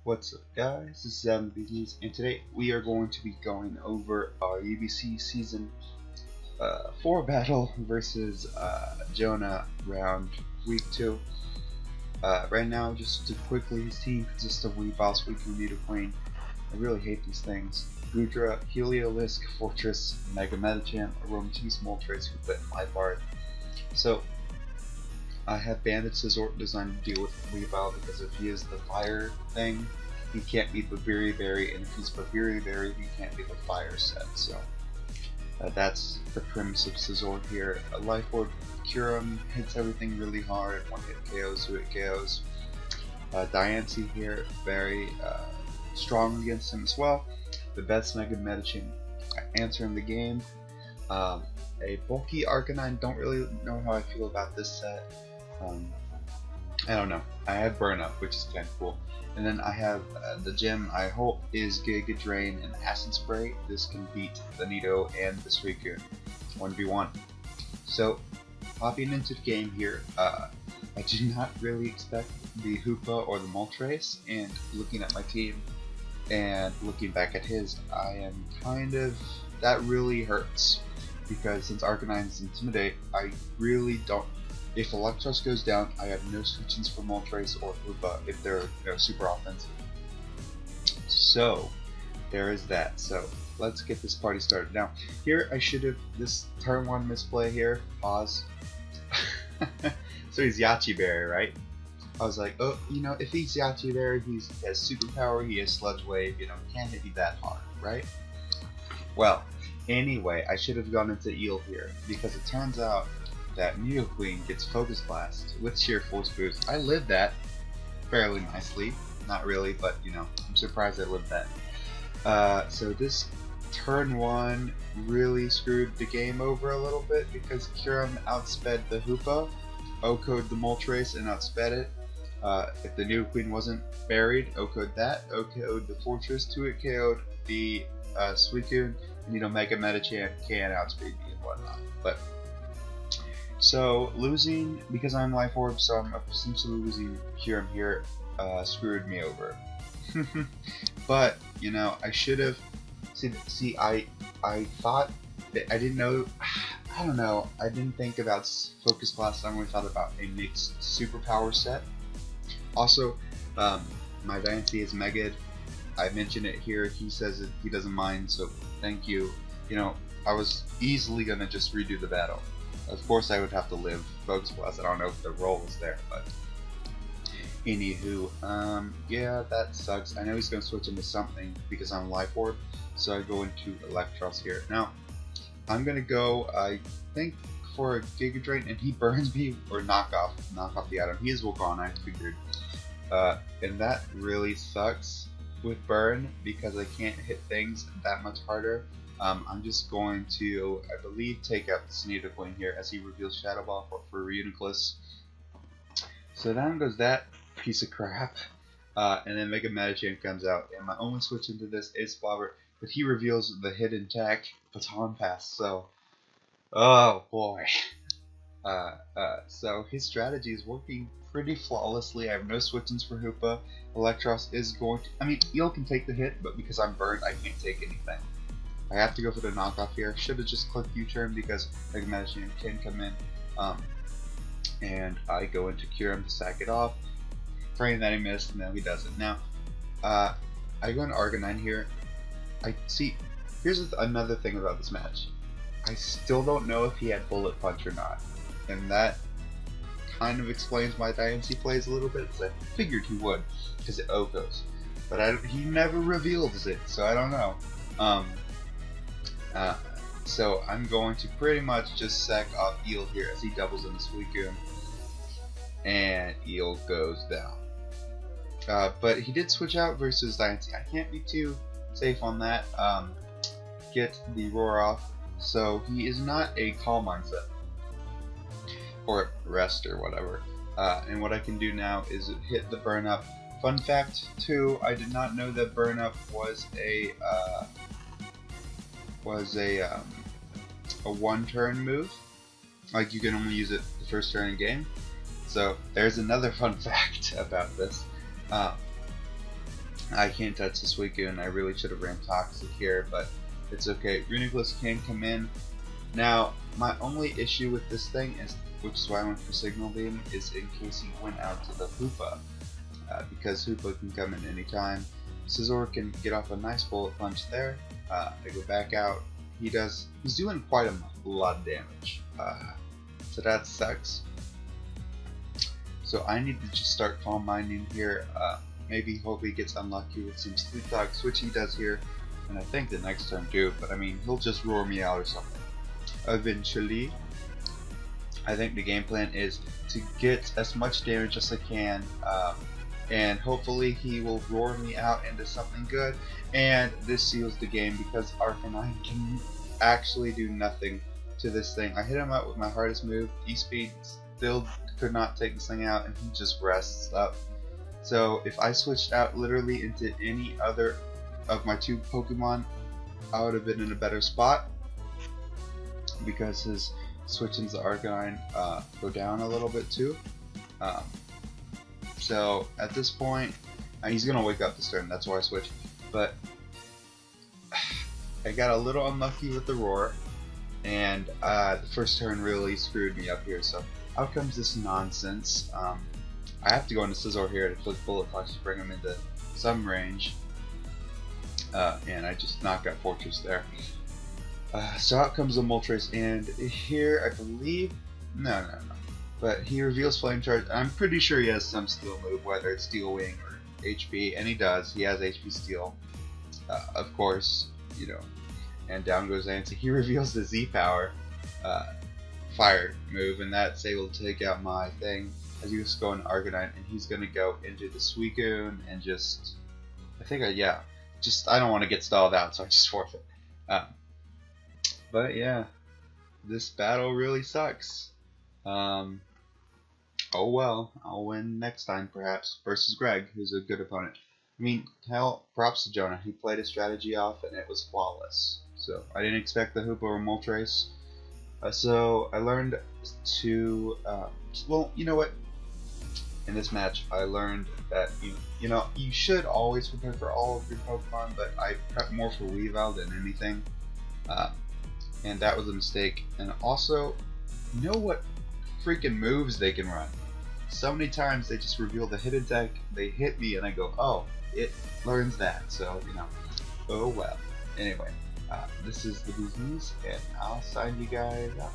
What's up guys, this is 10's, and today we are going to be going over our UBC Season 4 battle versus Jonah round week 2. Right now, just to quickly, his team consists of Weed Boss, Weekly Needle Queen. I really hate these things. Gudra, Heliolisk, Fortress, Mega Metachamp, Aromatisse, Moltres, Hoopet, and Zygarde. So, I have Bandit Scizor designed to deal with Weavile because if he is the fire thing, he can't beat the Berry, and if he's Berry, he can't beat the fire set. So that's the premise of Scizor here. A Life Orb Curum hits everything really hard, one hit KOs, 2 hit KOs. Diancie here, very strong against him as well. The best Mega Metachamp answer in the game. A bulky Arcanine, don't really know how I feel about this set. I don't know. I have Burn Up, which is kind of cool. And then I have the gem I hope is Giga Drain and Acid Spray. This can beat the Nido and the Suicune 1v1. So, hopping into the game here, I did not really expect the Hoopa or the Moltres, and looking at my team and looking back at his, I am kind of, that really hurts. Because since Arcanine's Intimidate, I really don't. If Electros goes down, I have no switch-ins for Moltres or Hoopa if they're super offensive. So, there is that. So, let's get this party started. Now, here I should have, this turn 1 misplay here, pause. So he's Yachi Berry, right? I was like, oh, you know, if he's Yachi Berry, he has superpower, he has Sludge Wave, you know, can't hit me that hard, right? Well, anyway, I should have gone into Eel here, because it turns out that Needle Queen gets Focus Blast with Sheer Force Boost. I lived that fairly nicely. Not really, but you know, I'm surprised I lived that. So this turn 1 really screwed the game over a little bit because Curum outsped the Hoopa, O-code the Moltres and outsped it. If the Needle Queen wasn't buried, O-code that, O-code the Fortress, 2-hit KO'd the Suicune, and you know, Mega Metachamp can outspeed me and whatnot. But so losing because I'm Life Orb, so I'm essentially losing Curum here, screwed me over. But you know, I should have see I thought that I didn't know. I don't know. I didn't think about Focus Blast. I only thought about a mixed superpower set. Also, my Diancie is Megad. I mentioned it here. He says that he doesn't mind, so thank you. You know, I was easily gonna just redo the battle. Of course, I would have to live Focus Blast. I don't know if the roll is there, but anywho, yeah, that sucks. I know he's gonna switch into something because I'm Life Orb, so I go into Electros here. Now, I'm gonna go, I think, for a Giga Drain, and he burns me, or knock off the item. He is Volcana, I figured. And that really sucks with burn because I can't hit things that much harder. I'm just going to, I believe, take out the Needle Queen here as he reveals Shadow Ball for Reuniclus. So down goes that piece of crap, and then Mega Metachamp comes out, and my only switch into this is Flower, but he reveals the hidden tech Baton Pass. So, oh boy. So his strategy is working pretty flawlessly. I have no switch-ins for Hoopa. Electros is going to, I mean, Eel can take the hit, but because I'm burned, I can't take anything. I have to go for the knockoff here. Should have just clicked U-turn because Mega Metachamp can come in. And I go into Curum to sack it off. Praying that he missed, no, he doesn't. Now, I go into Arcanine here. I see, here's another thing about this match. I still don't know if he had Bullet Punch or not. And that kind of explains why Diancie plays a little bit, because I figured he would, because it O-goes. But he never reveals it, so I don't know. So I'm going to pretty much just sack off Eel here as he doubles in the Suicune, and Eel goes down. But he did switch out versus Diancie. I can't be too safe on that. Get the roar off. So he is not a calm mindset or rest or whatever. And what I can do now is hit the burn up. Fun fact too, I did not know that burn up was a one-turn move. Like, you can only use it the first turn in game. So there's another fun fact about this. I can't touch the Suicune. I really should have ran Toxic here, but it's okay. Reuniclus can come in. Now, my only issue with this thing is, which is why I went for Signal Beam, is in case he went out to the Hoopa. Because Hoopa can come in anytime. Scizor can get off a nice bullet punch there. I go back out. He's doing quite a lot of damage. So that sucks. So I need to just start Calm Minding here. Maybe hope he gets unlucky with some Sleep Talks, which he does here. And I think the next turn too, but I mean, he'll just roar me out or something. Eventually, I think the game plan is to get as much damage as I can, and hopefully he will roar me out into something good, and this seals the game because Arcanine can actually do nothing to this thing. I hit him out with my hardest move, E-Speed, still could not take this thing out, and he just rests up. So if I switched out literally into any other of my two Pokemon, I would have been in a better spot, because his switch into Arcanine go down a little bit too. So at this point, he's gonna wake up this turn. That's why I switched. But I got a little unlucky with the roar, and the first turn really screwed me up here. So out comes this nonsense. I have to go into Scizor here to click Bullet Punch to bring him into some range, and I just knocked out Fortress there. So out comes the Moltres, and here I believe, no, but he reveals Flame Charge. I'm pretty sure he has some Steel move, whether it's Steel Wing or HP, and he does. He has HP Steel, of course, you know. And down goes Answer. He reveals the Z Power Fire move, and that's able to take out my thing. As you just go into Arcanine, and he's gonna go into the Suicune and just, I don't want to get stalled out, so I just forfeit. But yeah, this battle really sucks. Oh well, I'll win next time perhaps, versus Greg, who's a good opponent. I mean, hell, props to Jonah. He played his strategy off and it was flawless. So I didn't expect the Hoopa or Moltres. So I learned to, well, you know what? In this match, I learned that you should always prepare for all of your Pokemon, but I prep more for Weavile than anything. And that was a mistake. And also, you know what freaking moves they can run? So many times they just reveal the hidden tech, they hit me, and I go, oh, it learns that. So, oh well. Anyway, this is the business, and I'll sign you guys out.